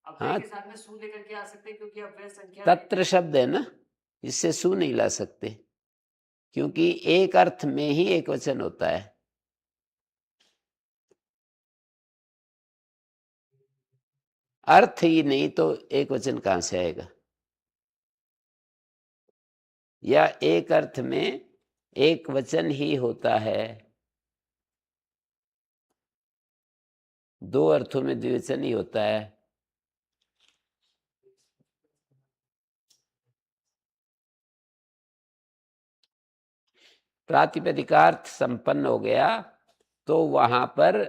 अव्यय हाँ, के साथ में सु लेकर के आ सकते हैं क्योंकि अव्यय संख्या तत्र शब्द है ना, इससे सु नहीं ला सकते, क्योंकि एक अर्थ में ही एक वचन होता है। अर्थ ही नहीं तो एक वचन कहां से आएगा? या एक अर्थ में एक वचन ही होता है, दो अर्थों में द्विवचन ही होता है। प्रातिपदिकार्थ संपन्न हो गया तो वहां पर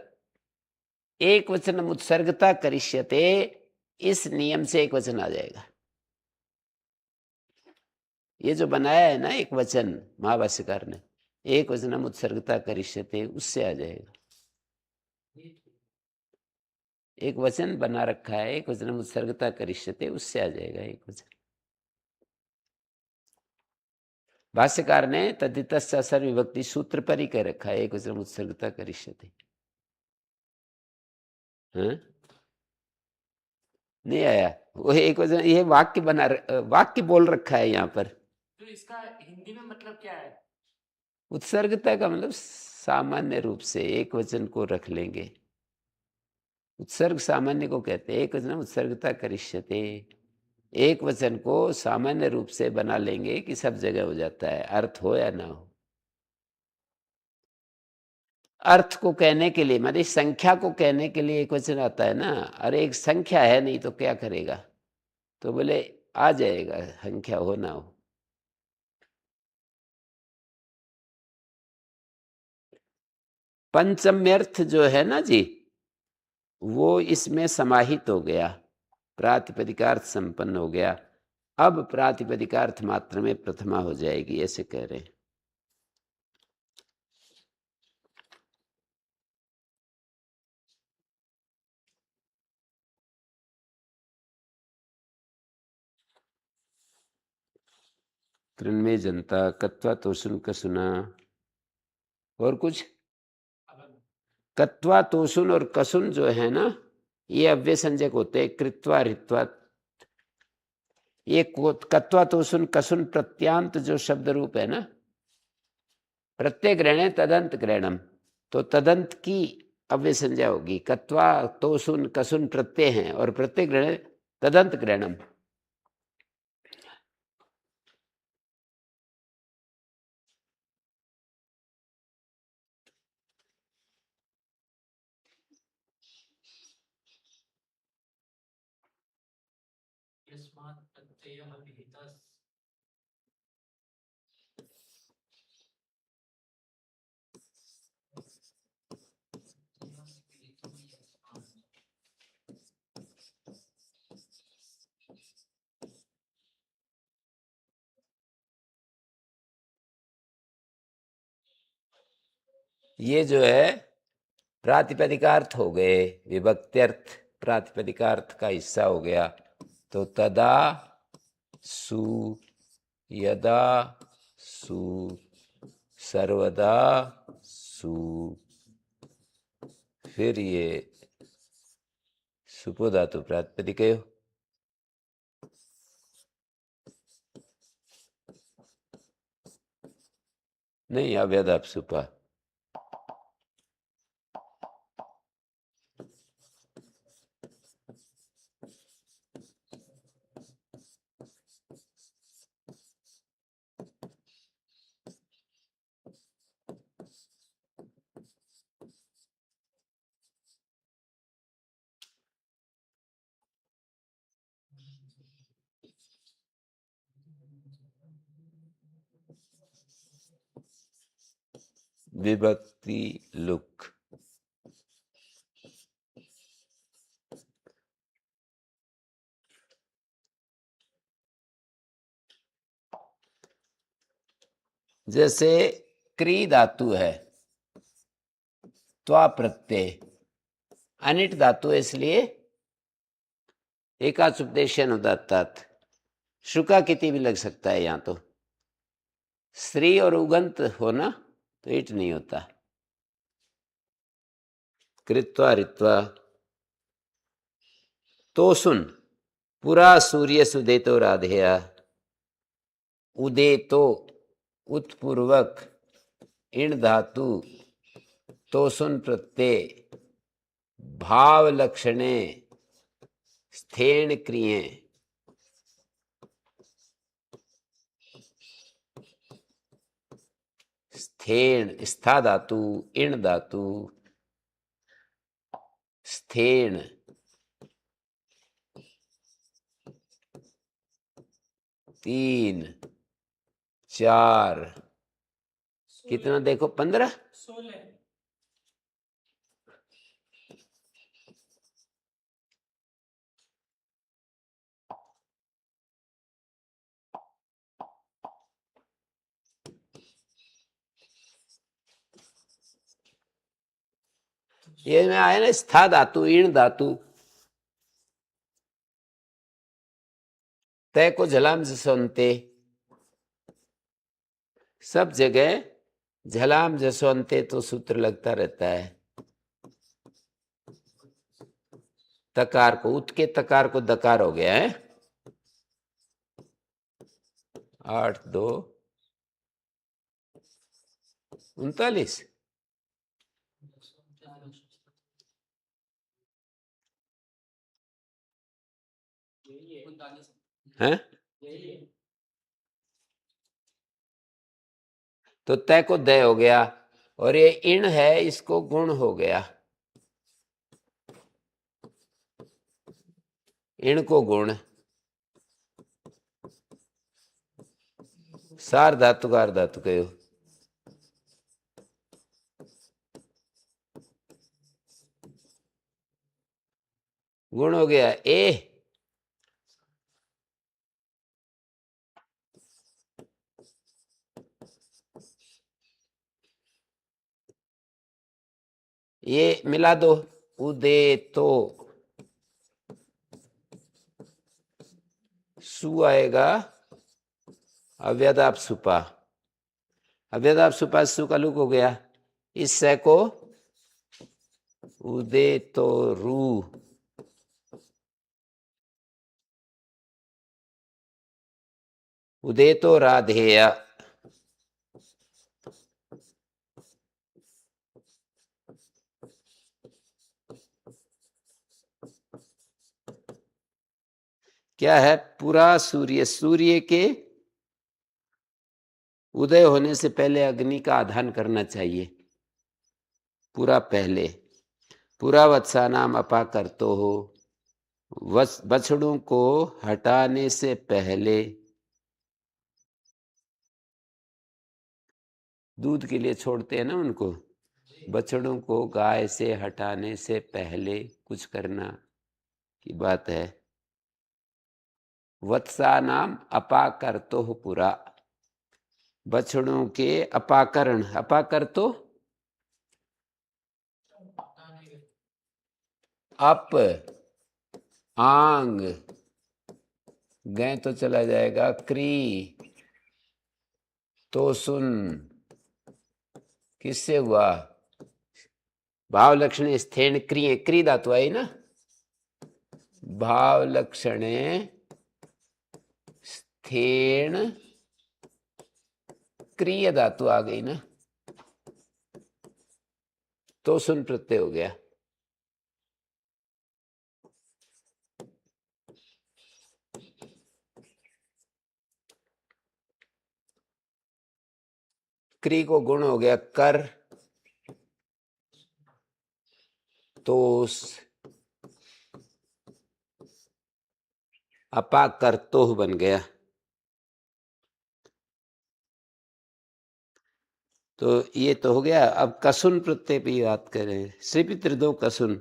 एक वचन मुत्सर्गता करिष्यते, इस नियम से एक वचन आ जाएगा। ये जो बनाया है ना एक वचन महाभाष्यकार ने, एक वचन मुत्सर्गता करिष्यते, उससे आ जाएगा। एक वचन बना रखा है, एक वचन मुत्सर्गता करिष्यते, उससे आ जाएगा एक वचन। भाष्यकार ने तद्धितस्य सर्वविभक्ति सूत्र पर ही कह रखा है, एक वचन मुत्सर्गता करिष्यते। हाँ? नहीं आया वो एक वचन, ये वाक्य वाक्य बोल रखा है यहाँ पर। तो इसका हिंदी में मतलब क्या है? उत्सर्गता का मतलब सामान्य रूप से एक वचन को रख लेंगे। उत्सर्ग सामान्य को कहते हैं, एक वचन उत्सर्गता करिष्यते, एक वचन को सामान्य रूप से बना लेंगे कि सब जगह हो जाता है, अर्थ हो या ना हो। अर्थ को कहने के लिए, मतलब संख्या को कहने के लिए एक वचन आता है ना, अरे एक संख्या है नहीं तो क्या करेगा, तो बोले आ जाएगा, संख्या हो ना हो। पंचम्यर्थ जो है ना जी, वो इसमें समाहित हो गया, प्रातिपदिकार्थ संपन्न हो गया। अब प्रातिपदिकार्थ मात्र में प्रथमा हो जाएगी, ऐसे कह रहे हैं। कृन्मे जनता कत्वा तोषुन कसुना, और कुछ कत्वा तोषुन और कसुन जो है ना, ये अव्यय संज्ञक होते हैं। कृत्वा ऋत्वा, ये कत्वा तोषुन कसुन प्रत्यांत जो शब्द रूप है ना, प्रत्यय ग्रहण तदंत ग्रहणम, तो तदंत की अव्यय संज्ञा होगी। कत्वा तोषुन कसुन प्रत्यय हैं और प्रत्यय ग्रहण तदंत ग्रहणम। यस्मात् प्रत्ययः विहितः ये जो है प्रातिपदिकार्थ हो गए, विभक्त्यर्थ प्रातिपदिकार्थ का हिस्सा हो गया। तो तदा सु, यदा सु, सर्वदा सु, फिर ये सुपो धातु प्रातिपदिक है। नहीं, अव्यदाप सुपा। विभक्ति लुक। जैसे क्री धातु है, त्वा प्रत्यय अनिट धातु है, इसलिए एकाच उपदेशन उदात्तात शुका किति भी लग सकता है। यहां तो स्त्री और उगंत हो ना, तो इट नहीं होता। कृत्वा रित्वा। तो सुन, पुरा सूर्य सुदेतो राधेया, उदेतो उत्पूर्वक इण धातु तो सुन प्रत्यय भाव लक्षणे स्थेन क्रिये स्थेन स्था धातु इण धातु स्थेन तीन चार कितना देखो 15 16 ये में आया ना स्था धातु इण धातु तय को झलाम जसवंते, सब जगह झलाम जसवंते तो सूत्र लगता रहता है। तकार को उत के तकार को दकार हो गया है। 8 2 39 है। तो तय को दय हो गया, और ये इण है, इसको गुण हो गया। इण को गुण सार धातु का धातु कहो। गुण हो गया ए। ये मिला दो, उदे तो सु आएगा अव्यदाप सुपा। अव्यदाप सुपा सु का लुक हो गया। इस से को उदे तो रू उदे तो राधेया। क्या है? पूरा सूर्य, सूर्य के उदय होने से पहले अग्नि का आधान करना चाहिए। पूरा पहले। पूरा वत्सा नाम अपा करतो हो, बछड़ों को हटाने से पहले, दूध के लिए छोड़ते हैं ना उनको, बछड़ों को गाय से हटाने से पहले कुछ करना की बात है। वत्सा नाम अपाकर्तो पुरा, बछड़ों के अपाकरण, अपाकर्तो अप आंग, गए तो चला जाएगा, क्री तो सुन, किससे हुआ, भाव लक्षण स्थेन क्रिय, क्री धातु आई ना, भाव लक्षण स्थेन क्रिय धातु आ गई ना, तो सुन प्रत्यय हो गया। क्री को गुण हो गया कर, तोस, अपा कर तो बन गया। तो ये तो हो गया। अब कसुन प्रत्यय पे बात करें। श्रीपित्र दो कसुन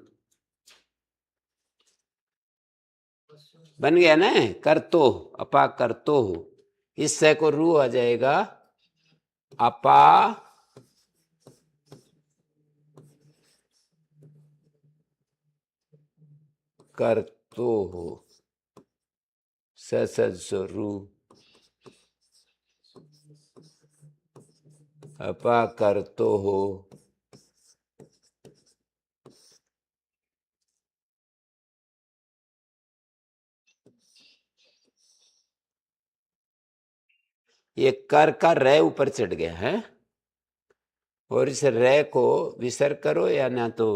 बन गया ना, कर तो, अपा कर तो, इससे को रू आ जाएगा, अपा कर तो हो, रू, अपा कर तो हो, ये कर का रे ऊपर चढ़ गया है, और इस रे को विसर्ग करो या ना तो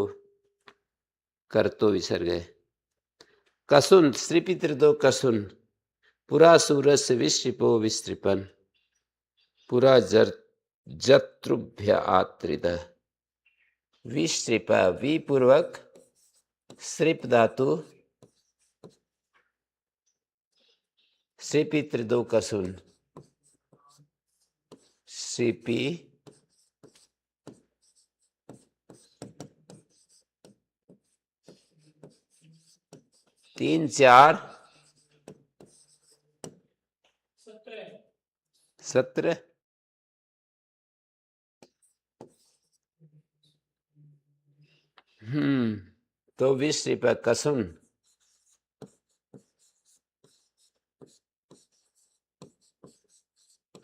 कर तो विसर्ग है। कसुन, श्रीपित्र दो कसुन, पुरा सूरस विश्रिपो विस्त्रिपन, पुरा जत्रुभ्य आत्रिद, विश्रिप, वी पूर्वक श्रिप धातु, श्रीपित्र दो कसुन, श्रीपी तीन चार 17, तो विश्रिप कसुन,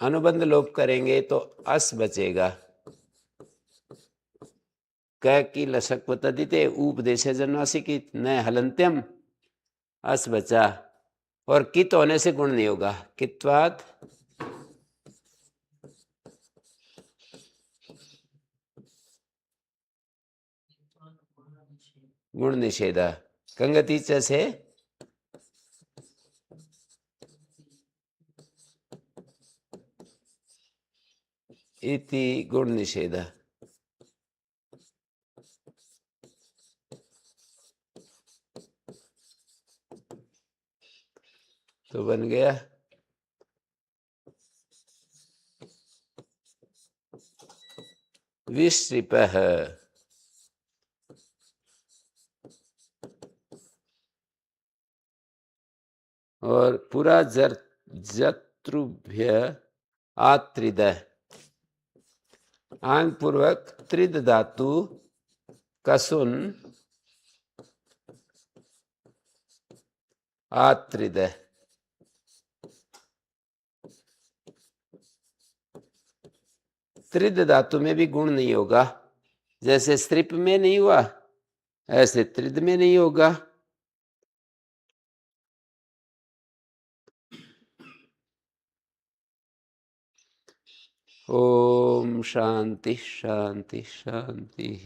अनुबंध लोप करेंगे तो अस बचेगा। क की लसक तदिते उपदेश जन्वासी की न हलंत्यम, अस बचा, और कित होने से गुण नहीं होगा, कित्वाद गुण निषेधा, कंगति च से इति गुण निषेधा। तो बन गया विश्रिपः, और पूरा जत्रुभ्य आत्रिद, आंग पूर्वक त्रिद धातु कसुन आत्रिद, त्रिद धातु में भी गुण नहीं होगा, जैसे स्त्रिप में नहीं हुआ ऐसे त्रिद में नहीं होगा। ओम शांति शांति शांति।